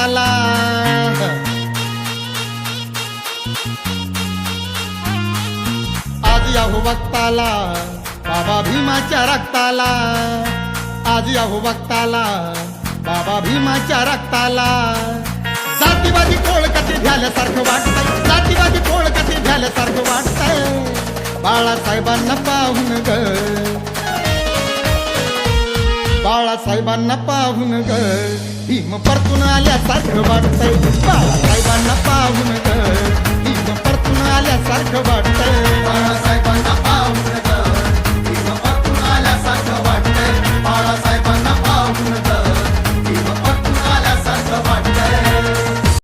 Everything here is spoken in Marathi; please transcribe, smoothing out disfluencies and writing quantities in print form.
रक्ताला. आज याहो वक्ताला बाबा भीमाच्या रक्ताला. आज याहो वक्ताला बाबा भीमाच्या रक्ताला. जातीवादी कोळ कधी झाल्यासारखं वाटतंय. जातीवादी कोळ कधी झाल्यासारखं वाटतंय. बाळासाहेबांना पाहून ग, बाळासाहेबांना पाहून ग भीम परतून आल्यासारखं वाटतंय. बाळासाहेबांना पाहून ग भीम परतून आल्यासारखं वाटतंय.